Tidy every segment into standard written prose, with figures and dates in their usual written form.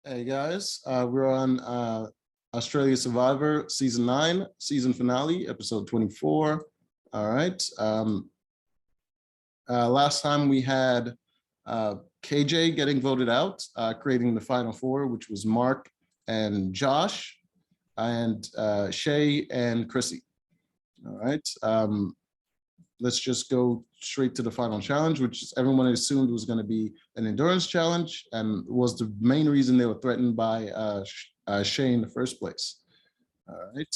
Hey guys, we're on Australia Survivor Season 9, season finale, episode 24. All right. Last time we had KJ getting voted out, creating the final four, which was Mark and Josh and Shay and Chrissy. All right. Let's just go straight to the final challenge, which everyone assumed was going to be an endurance challenge and was the main reason they were threatened by Shay in the first place. All right.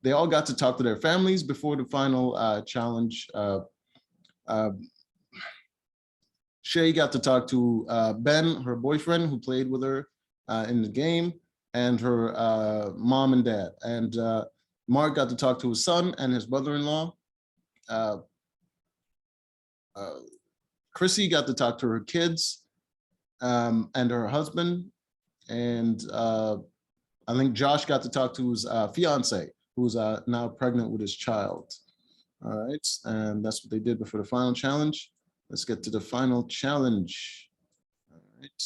They all got to talk to their families before the final challenge. Shay got to talk to Ben, her boyfriend, who played with her in the game, and her mom and dad. And Mark got to talk to his son and his brother-in-law. Chrissy got to talk to her kids and her husband. And I think Josh got to talk to his fiance, who's now pregnant with his child. All right, and that's what they did before the final challenge. Let's get to the final challenge. All right.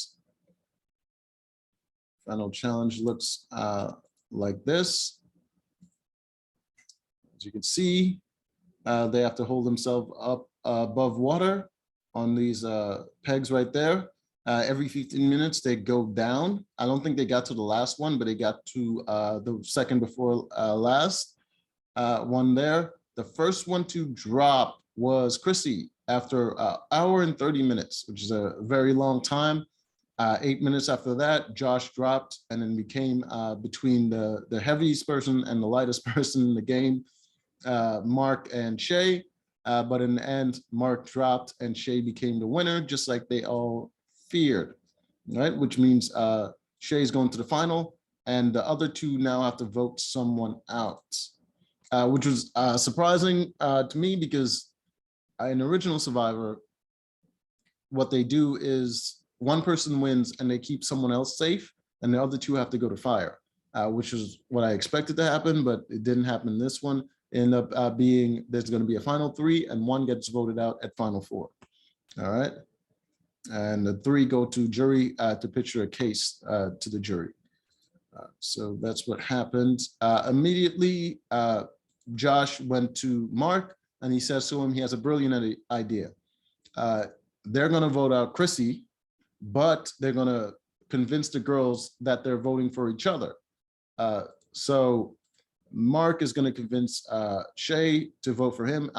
Final challenge looks like this. As you can see, they have to hold themselves up above water on these pegs right there. Every 15 minutes, they go down. I don't think they got to the last one, but they got to the second before last one there. The first one to drop was Chrissy after an hour and 30 minutes, which is a very long time. 8 minutes after that, Josh dropped and then became between the heaviest person and the lightest person in the game, Mark and Shay. But in the end, Mark dropped and Shay became the winner, just like they all feared, right? Which means Shay's going to the final, and the other two now have to vote someone out, which was surprising to me because in original Survivor, what they do is one person wins and they keep someone else safe, and the other two have to go to fire, which is what I expected to happen, but it didn't happen in this one. End up being there's going to be a final three and one gets voted out at final four. All right. And the three go to jury to picture a case to the jury. So that's what happened. Immediately, Josh went to Mark and he says to him, he has a brilliant idea. They're going to vote out Chrissy, but they're going to convince the girls that they're voting for each other. So Mark is going to convince Shay to vote for him.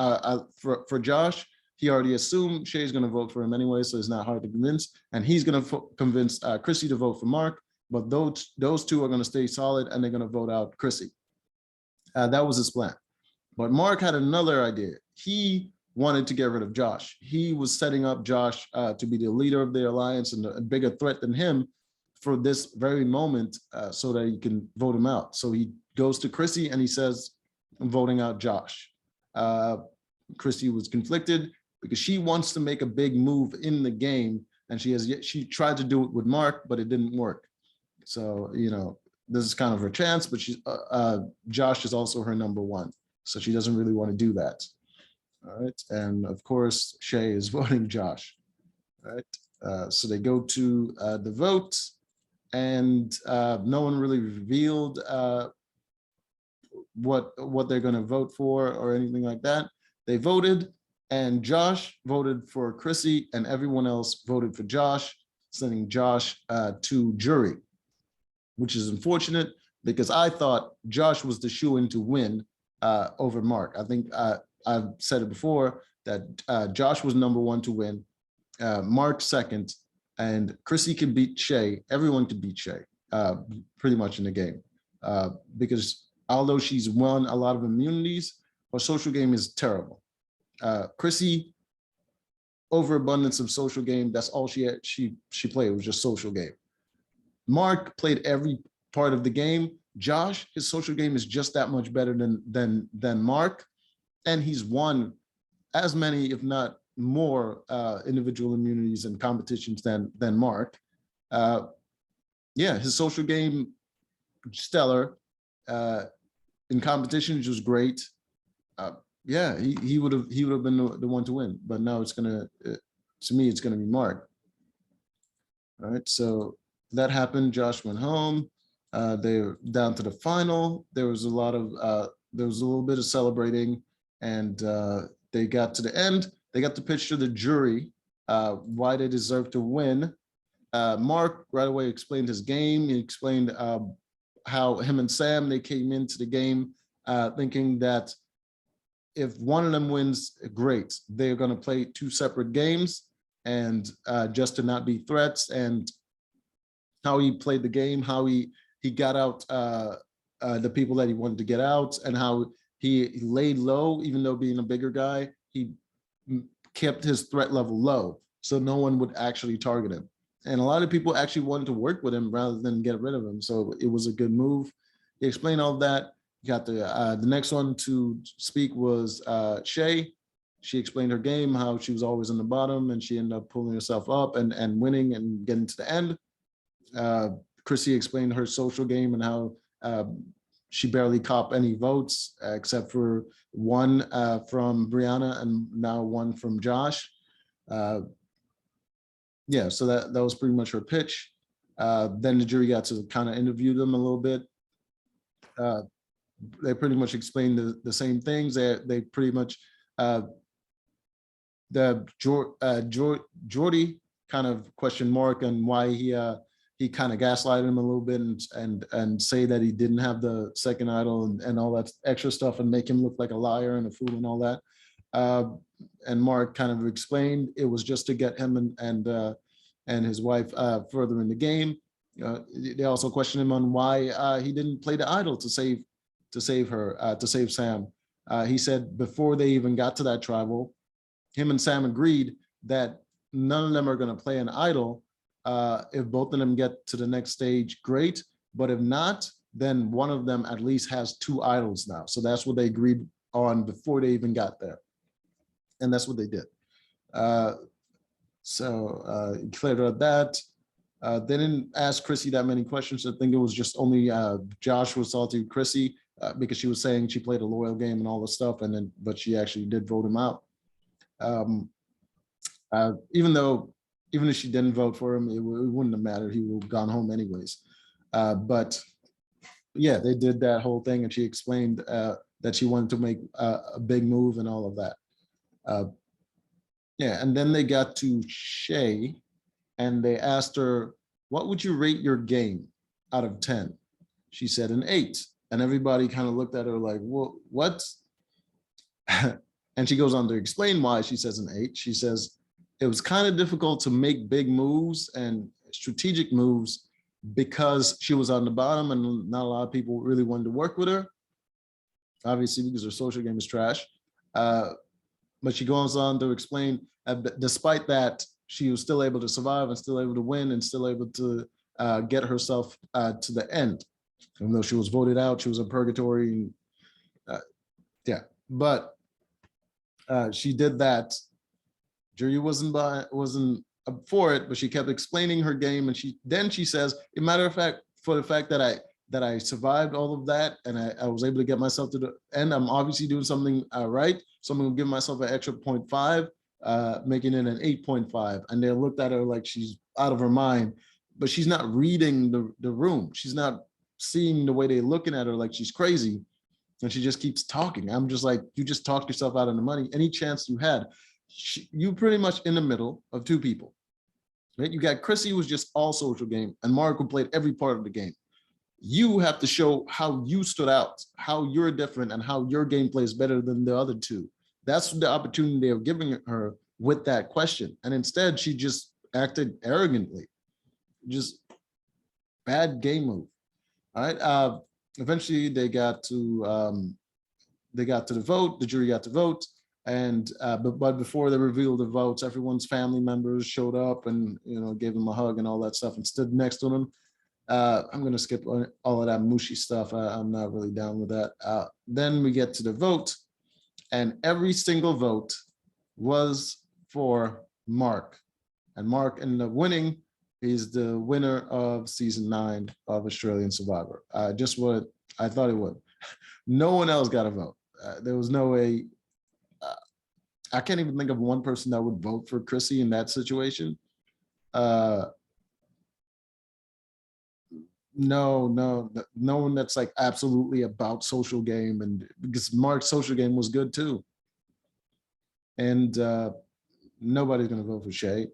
For Josh, he already assumed Shay's going to vote for him anyway, so it's not hard to convince. And he's going to convince Chrissy to vote for Mark, but those two are going to stay solid and they're going to vote out Chrissy. That was his plan. But Mark had another idea. He wanted to get rid of Josh. He was setting up Josh to be the leader of the alliance and a bigger threat than him for this very moment so that he can vote him out. So he goes to Chrissy and he says, I'm voting out Josh. Chrissy was conflicted because she wants to make a big move in the game, and she tried to do it with Mark, but it didn't work. So, you know, this is kind of her chance, but Josh is also her number one. So she doesn't really want to do that. All right. And of course, Shay is voting Josh. All right. So they go to the vote, and no one really revealed what they're going to vote for or anything like that. They voted, and Josh voted for Chrissy, and everyone else voted for Josh, sending Josh to jury, which is unfortunate because I thought Josh was the shoo-in to win over Mark. I think I've said it before that Josh was number one to win, Mark second, and Chrissy can beat Shay. Everyone can beat Shay pretty much in the game because although she's won a lot of immunities, her social game is terrible. Chrissy, overabundance of social game. That's all she played, was just social game. Mark played every part of the game. Josh, his social game is just that much better than Mark, and he's won as many, if not more, individual immunities and competitions than Mark. Yeah, his social game stellar. In competitions was great. Yeah, he would have been the one to win, but now it's gonna, to me, it's gonna be Mark. All right, so that happened. Josh went home. They're down to the final. There was a lot of there was a little bit of celebrating, and they got to the end. They got to pitch to the jury why they deserve to win. Mark right away explained his game. He explained how him and Sam, they came into the game thinking that if one of them wins, great. They're going to play two separate games, and just to not be threats, and how he played the game, how he got out the people that he wanted to get out, and how he laid low, even though being a bigger guy, he kept his threat level low, so no one would actually target him. And a lot of people actually wanted to work with him rather than get rid of him. So it was a good move. He explained all that. Got the next one to speak was Shay. She explained her game, how she was always in the bottom, and she ended up pulling herself up and winning and getting to the end. Chrissy explained her social game and how she barely copped any votes except for one from Brianna and now one from Josh. Yeah, so that was pretty much her pitch. Then the jury got to kind of interview them a little bit. They pretty much explained the same things. They pretty much Jordy kind of questioned Mark and why he kind of gaslighted him a little bit and say that he didn't have the second idol and all that extra stuff and make him look like a liar and a fool and all that. And Mark kind of explained it was just to get him and his wife further in the game. They also questioned him on why he didn't play the idol to save Sam. He said before they even got to that tribal, him and Sam agreed that none of them are going to play an idol. If both of them get to the next stage, great. But if not, then one of them at least has two idols now. So that's what they agreed on before they even got there. And that's what they did. So cleared up that. They didn't ask Chrissy that many questions. I think it was just only Josh was salty with Chrissy because she was saying she played a loyal game and all this stuff, but she actually did vote him out. Even if she didn't vote for him, it wouldn't have mattered. He would have gone home anyways. But yeah, they did that whole thing, and she explained that she wanted to make a big move and all of that. Yeah, and then they got to Shay, and they asked her, what would you rate your game out of 10? She said an 8. And everybody kind of looked at her like, well, what? And she goes on to explain why she says an 8. She says, it was kind of difficult to make big moves and strategic moves because she was on the bottom and not a lot of people really wanted to work with her. Obviously, because her social game is trash. But she goes on to explain, despite that, she was still able to survive and still able to win and still able to get herself to the end. Even though she was voted out, she was in purgatory. Yeah, but she did that. Jury wasn't up for it, but she kept explaining her game, and she says, "A matter of fact, for the fact that I survived all of that and I was able to get myself to the end, I'm obviously doing something right. So I'm gonna give myself an extra 0.5, making it an 8.5." And they looked at her like she's out of her mind, but she's not reading the room. She's not seeing the way they're looking at her like she's crazy. And she just keeps talking. I'm just like, you just talked yourself out of the money. Any chance you had, you pretty much in the middle of two people, right? You got Chrissy, who was just all social game, and Mark, who played every part of the game. You have to show how you stood out, how you're different, and how your gameplay is better than the other two. That's the opportunity they were giving her with that question. And instead, she just acted arrogantly. Just bad game move. All right. Eventually, they got to the vote. The jury got to vote. And but before they revealed the votes, everyone's family members showed up and gave them a hug and all that stuff and stood next to them. I'm going to skip all of that mushy stuff. I'm not really down with that. Then we get to the vote, and every single vote was for Mark. And Mark ended up winning. He's the winner of season 9 of Australian Survivor. Just what I thought it would. No one else got a vote. There was no way. I can't even think of one person that would vote for Chrissy in that situation. no one that's like absolutely about social game, and because Mark's social game was good too. And nobody's gonna vote for Shay.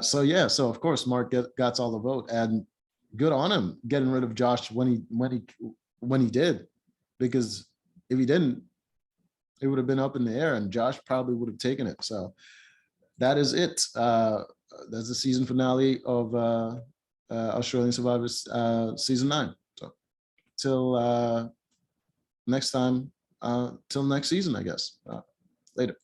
So yeah, so of course Mark got all the vote, and good on him getting rid of Josh when he did, because if he didn't, it would have been up in the air, and Josh probably would have taken it. So that is it. That's the season finale of Australian Survivors season 9. So till next time, till next season, I guess. Later.